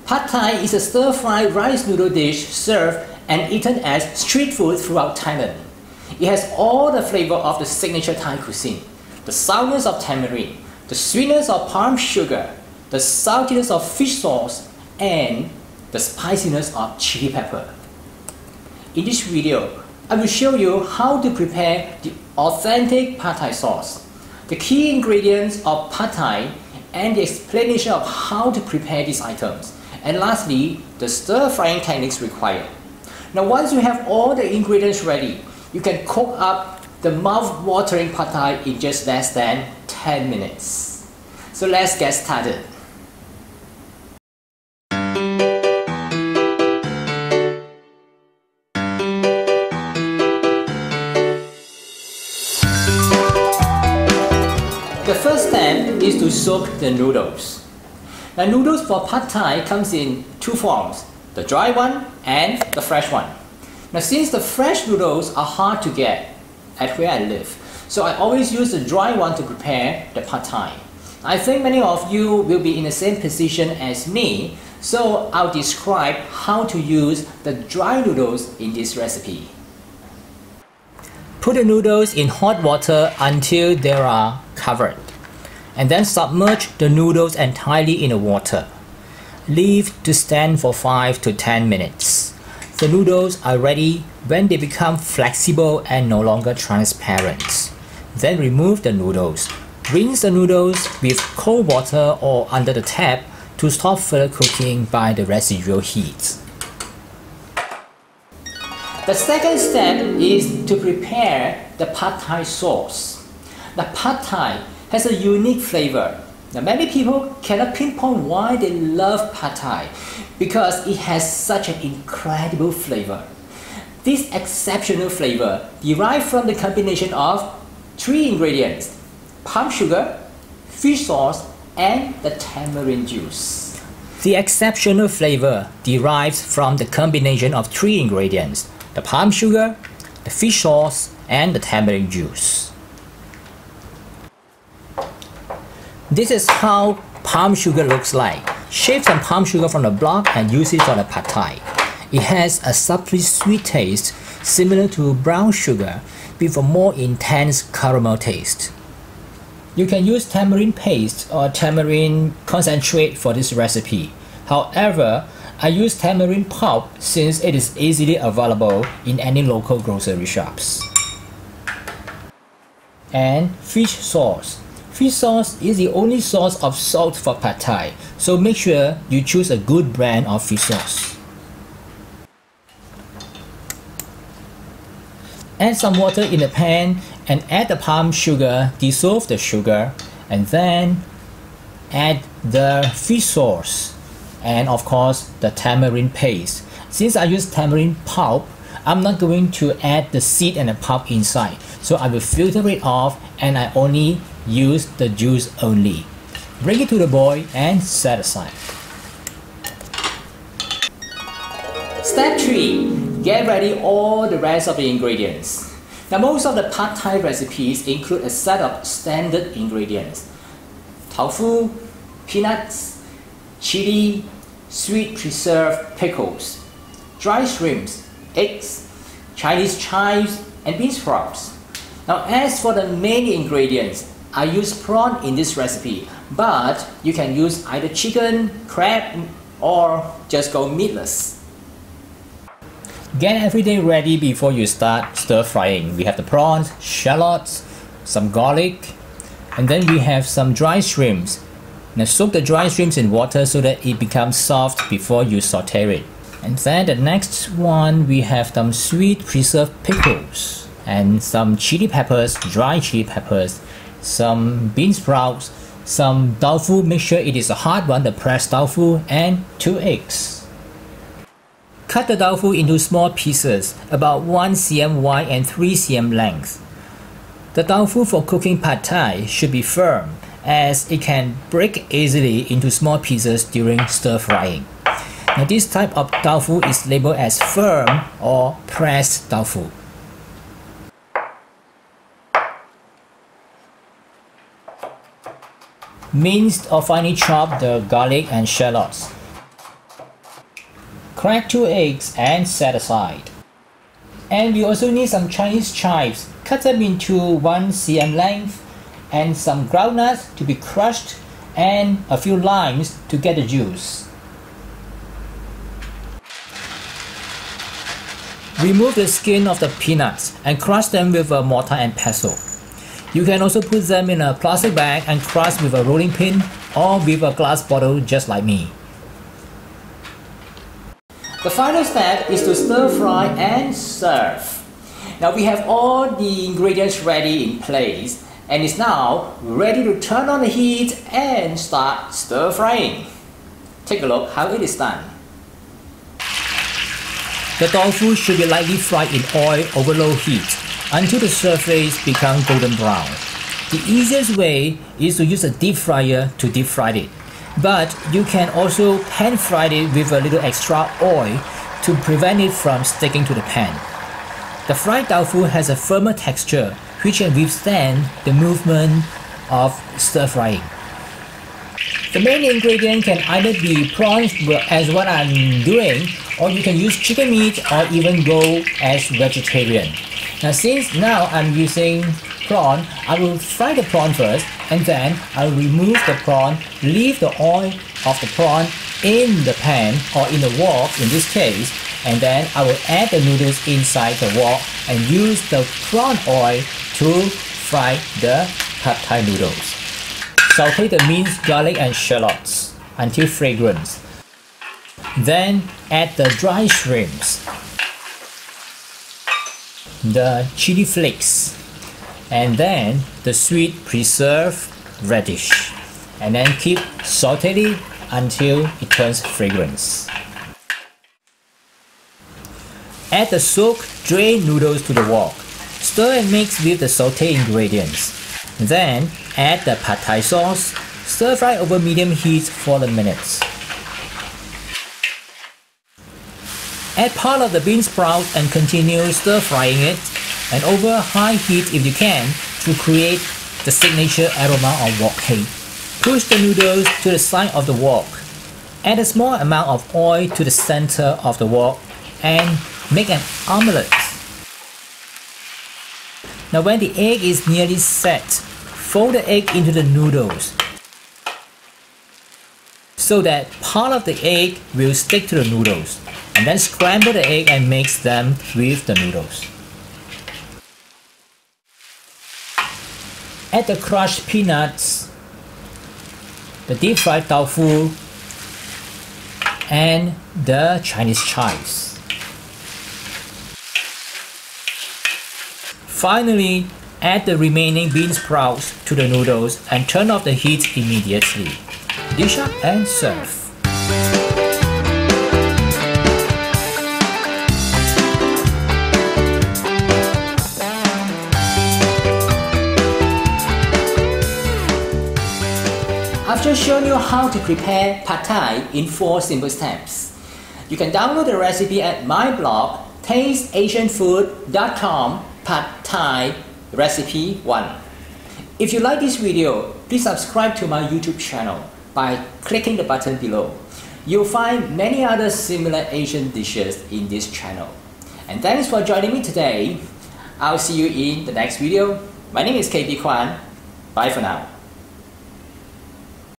Pad Thai is a stir-fried rice noodle dish served and eaten as street food throughout Thailand. It has all the flavor of the signature Thai cuisine, the sourness of tamarind, the sweetness of palm sugar, the saltiness of fish sauce, and the spiciness of chili pepper. In this video, I will show you how to prepare the authentic Pad Thai sauce, the key ingredients of Pad Thai, and the explanation of how to prepare these items, and lastly, the stir-frying techniques required. Now once you have all the ingredients ready, you can cook up the mouth-watering Pad Thai in just less than 10 minutes. So let's get started. The first step is to soak the noodles. Now noodles for Pad Thai comes in two forms, the dry one and the fresh one. Now since the fresh noodles are hard to get at where I live, so I always use the dry one to prepare the Pad Thai. I think many of you will be in the same position as me, so I'll describe how to use the dry noodles in this recipe. Put the noodles in hot water until they are covered, and then submerge the noodles entirely in the water. Leave to stand for 5 to 10 minutes. The noodles are ready when they become flexible and no longer transparent. Then remove the noodles. Rinse the noodles with cold water or under the tap to stop further cooking by the residual heat. The second step is to prepare the Pad Thai sauce. The Pad Thai has a unique flavor. Now many people cannot pinpoint why they love Pad Thai because it has such an incredible flavor. This exceptional flavor derives from the combination of three ingredients: palm sugar, fish sauce, and the tamarind juice. The exceptional flavor derives from the combination of three ingredients: the palm sugar, the fish sauce, and the tamarind juice. This is how palm sugar looks like. Shave some palm sugar from the block and use it for the Pad Thai. It has a subtly sweet taste similar to brown sugar with a more intense caramel taste. You can use tamarind paste or tamarind concentrate for this recipe. However, I use tamarind pulp since it is easily available in any local grocery shops. And fish sauce. Fish sauce is the only source of salt for Pad Thai, so make sure you choose a good brand of fish sauce. Add some water in the pan and add the palm sugar, dissolve the sugar, and then add the fish sauce and of course the tamarind paste. Since I use tamarind pulp, I'm not going to add the seed and the pulp inside, so I will filter it off and I only use the juice only. Bring it to the boil and set aside. Step 3. Get ready all the rest of the ingredients. Now most of the Pad Thai recipes include a set of standard ingredients: tofu, peanuts, chili, sweet preserved pickles, dry shrimps, eggs, Chinese chives, and bean sprouts. Now as for the main ingredients, I use prawn in this recipe, but you can use either chicken, crab, or just go meatless. Get everything ready before you start stir frying. We have the prawns, shallots, some garlic, and then we have some dry shrimps. Now soak the dry shrimps in water so that it becomes soft before you saute it. And then the next one, we have some sweet preserved pickles and some chili peppers, dry chili peppers, some bean sprouts, some tofu, make sure it is a hard one, the pressed tofu, and 2 eggs. Cut the tofu into small pieces, about 1 cm wide and 3 cm length. The tofu for cooking Pad Thai should be firm, as it can break easily into small pieces during stir frying. Now this type of tofu is labeled as firm or pressed tofu. Minced or finely chopped the garlic and shallots. Crack 2 eggs and set aside. And we also need some Chinese chives, cut them into 1 cm length, and some groundnuts to be crushed, and a few limes to get the juice. Remove the skin of the peanuts and crush them with a mortar and pestle. You can also put them in a plastic bag and crush with a rolling pin or with a glass bottle just like me. The final step is to stir fry and serve. Now we have all the ingredients ready in place and it's now ready to turn on the heat and start stir frying. Take a look how it is done. The tofu should be lightly fried in oil over low heat until the surface becomes golden brown. The easiest way is to use a deep fryer to deep fry it, but you can also pan fry it with a little extra oil to prevent it from sticking to the pan. The fried tofu has a firmer texture which can withstand the movement of stir frying. The main ingredient can either be prawns as what I'm doing, or you can use chicken meat or even go as vegetarian. Now since now I'm using prawn, I will fry the prawn first and then I will remove the prawn, leave the oil of the prawn in the pan or in the wok in this case, and then I will add the noodles inside the wok and use the prawn oil to fry the pad thai noodles. Saute the minced garlic and shallots until fragrant. Then add the dry shrimps, the chili flakes, and then the sweet preserved radish, and then keep sauteing it until it turns fragrance. Add the soaked drained noodles to the wok. Stir and mix with the sauté ingredients. Then add the pad thai sauce. Stir fry over medium heat for 40 minutes. Add part of the bean sprout and continue stir frying it, and over high heat if you can, to create the signature aroma of wok hei. Push the noodles to the side of the wok. Add a small amount of oil to the center of the wok and make an omelette. Now when the egg is nearly set, fold the egg into the noodles so that part of the egg will stick to the noodles, and then scramble the egg and mix them with the noodles. Add the crushed peanuts, the deep fried tofu, and the Chinese chives. Finally, add the remaining bean sprouts to the noodles and turn off the heat immediately. Dish up and serve. I've just shown you how to prepare pad thai in 4 simple steps. You can download the recipe at my blog tasteasianfood.com Pad Thai Recipe 1. If you like this video, please subscribe to my YouTube channel by clicking the button below. You'll find many other similar Asian dishes in this channel. And thanks for joining me today. I'll see you in the next video. My name is KB Kwan. Bye for now.